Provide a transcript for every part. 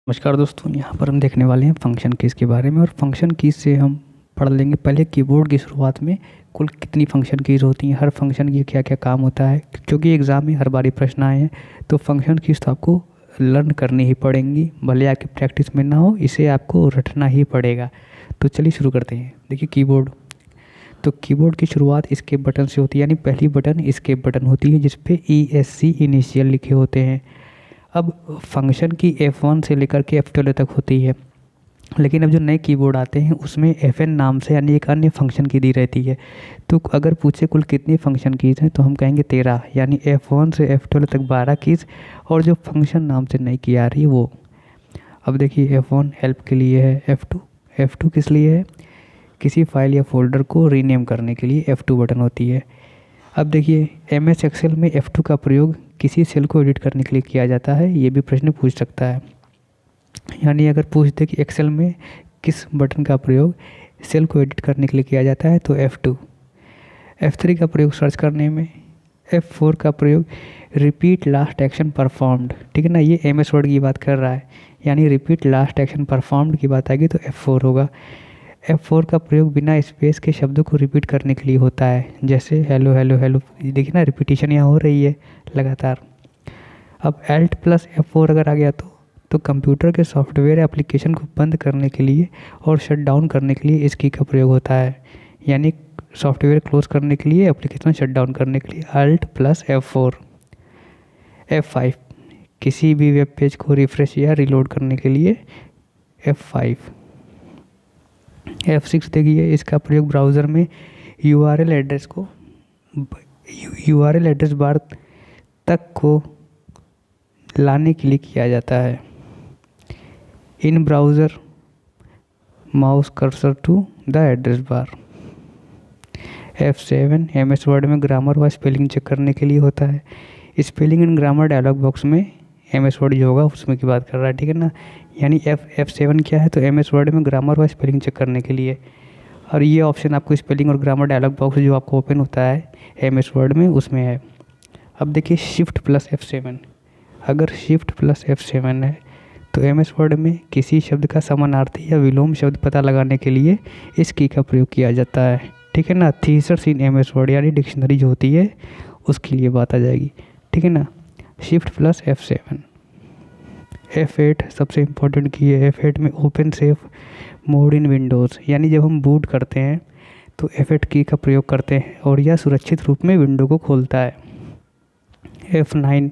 नमस्कार दोस्तों, यहाँ पर हम देखने वाले हैं फंक्शन कीज़ के बारे में। और फंक्शन कीज़ से हम पढ़ लेंगे पहले कीबोर्ड की शुरुआत में कुल कितनी फंक्शन कीज़ होती हैं, हर फंक्शन की क्या क्या काम होता है। क्योंकि एग्ज़ाम में हर बारी प्रश्न आए हैं तो फंक्शन कीज़ तो आपको लर्न करनी ही पड़ेंगी, भले आपकी प्रैक्टिस में ना हो, इसे आपको रटना ही पड़ेगा। तो चलिए शुरू करते हैं। देखिए कीबोर्ड, तो कीबोर्ड की शुरुआत एस्केप बटन से होती है, यानी पहली बटन एस्केप बटन होती है जिस पे ESC इनिशियल लिखे होते हैं। अब फंक्शन की F1 से लेकर के F12 तक होती है, लेकिन अब जो नए कीबोर्ड आते हैं उसमें FN नाम से यानी एक अन्य फंक्शन की दी रहती है। तो अगर पूछे कुल कितनी फंक्शन कीज़ हैं तो हम कहेंगे 13, यानी F1 से F12 तक 12 कीज़, और जो फंक्शन नाम से नई की आ रही है वो। अब देखिए F1 हेल्प के लिए है, F2 किस लिए है, किसी फाइल या फोल्डर को रीनेम करने के लिए F2 बटन होती है। अब देखिए MS एक्सेल में F2 का प्रयोग किसी सेल को एडिट करने के लिए किया जाता है, ये भी प्रश्न पूछ सकता है। यानी अगर पूछ दे कि एक्सेल में किस बटन का प्रयोग सेल को एडिट करने के लिए किया जाता है तो F2। F3 का प्रयोग सर्च करने में, F4 का प्रयोग रिपीट लास्ट एक्शन परफॉर्म्ड, ठीक है ना, ये MS वर्ड की बात कर रहा है, यानी रिपीट लास्ट एक्शन परफॉर्म्ड की बात आएगी तो F4 होगा। F4 का प्रयोग बिना स्पेस के शब्दों को रिपीट करने के लिए होता है, जैसे हेलो हेलो हेलो, देखिए ना रिपीटिशन यहाँ हो रही है लगातार। अब Alt प्लस F4 अगर आ गया तो कंप्यूटर के सॉफ्टवेयर एप्लीकेशन को बंद करने के लिए और शट डाउन करने के लिए इस की का प्रयोग होता है, यानी सॉफ्टवेयर क्लोज करने के लिए, एप्लीकेशन शट डाउन करने के लिए Alt प्लस F4। F5 किसी भी वेब पेज को रिफ्रेश या रिलोड करने के लिए F5। F6 देखिए, इसका प्रयोग ब्राउज़र में URL एड्रेस बार तक को लाने के लिए किया जाता है। In browser mouse cursor to the address bar. F7 MS word में ग्रामर व स्पेलिंग चेक करने के लिए होता है। Spelling and grammar dialog box में MS वर्ड जो होगा उसमें की बात कर रहा है, ठीक है ना। यानी F7 क्या है तो MS वर्ड में ग्रामर व स्पेलिंग चेक करने के लिए, और ये ऑप्शन आपको स्पेलिंग और ग्रामर डायलॉग बॉक्स जो आपको ओपन होता है MS वर्ड में उसमें है। अब देखिए शिफ्ट प्लस F7, अगर शिफ्ट प्लस F7 है तो MS वर्ड में किसी शब्द का समानार्थी या विलोम शब्द पता लगाने के लिए इस की का प्रयोग किया जाता है, ठीक है ना। थीसर्स इन MS वर्ड यानी डिक्शनरी जो होती है उसके लिए बात आ जाएगी, ठीक है ना। Shift plus F7। F8 सबसे इम्पोर्टेंट की है। F8 में open safe mode in Windows, यानी जब हम बूट करते हैं तो F8 की का प्रयोग करते हैं और यह सुरक्षित रूप में विंडो को खोलता है। F9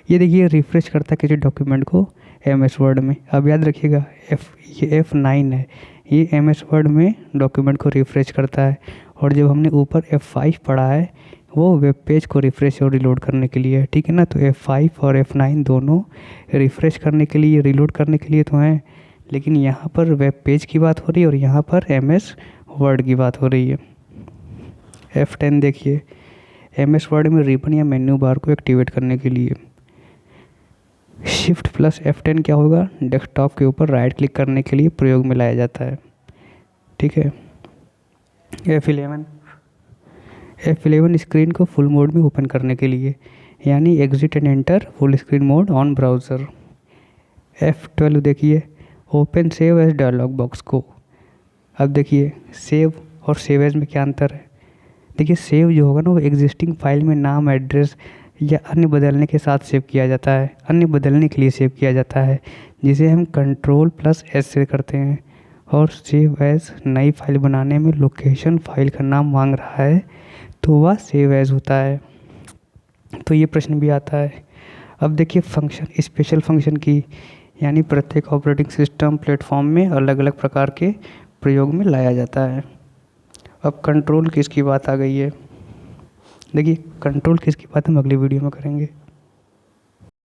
ये देखिए रिफ्रेश करता है किसी डॉक्यूमेंट को MS वर्ड में। अब याद रखिएगा ये F9 है, ये MS वर्ड में डॉक्यूमेंट को रिफ्रेश करता है, और जब हमने ऊपर F5 पढ़ा है वो वेब पेज को रिफ्रेश और रिलोड करने के लिए है, ठीक है ना। तो F5 और F9 दोनों रिफ्रेश करने के लिए, रिलोड करने के लिए तो हैं, लेकिन यहाँ पर वेब पेज की बात हो रही है और यहाँ पर MS वर्ड की बात हो रही है। F10 देखिए MS वर्ड में रिबन या मेन्यू बार को एक्टिवेट करने के लिए। शिफ्ट प्लस F10 क्या होगा, डेस्कटॉप के ऊपर राइट क्लिक करने के लिए प्रयोग में लाया जाता है, ठीक है। F11 स्क्रीन को फुल मोड में ओपन करने के लिए, यानी exit and enter full screen mode on browser. F12 देखिए open save as dialog box को। अब देखिए सेव और सेव एज में क्या अंतर है। देखिए सेव जो होगा ना वो एग्जिस्टिंग फाइल में नाम, एड्रेस या अन्य बदलने के साथ सेव किया जाता है, अन्य बदलने के लिए सेव किया जाता है, जिसे हम Ctrl+S से करते हैं। और सेव एज नई फाइल बनाने में लोकेशन फाइल का नाम मांग रहा है तो वह सेव एज होता है। तो ये प्रश्न भी आता है। अब देखिए फंक्शन, स्पेशल फंक्शन की, यानी प्रत्येक ऑपरेटिंग सिस्टम प्लेटफॉर्म में अलग अलग प्रकार के प्रयोग में लाया जाता है। अब कंट्रोल कीज़ की बात आ गई है। देखिए कंट्रोल कीज़ की बात हम अगली वीडियो में करेंगे।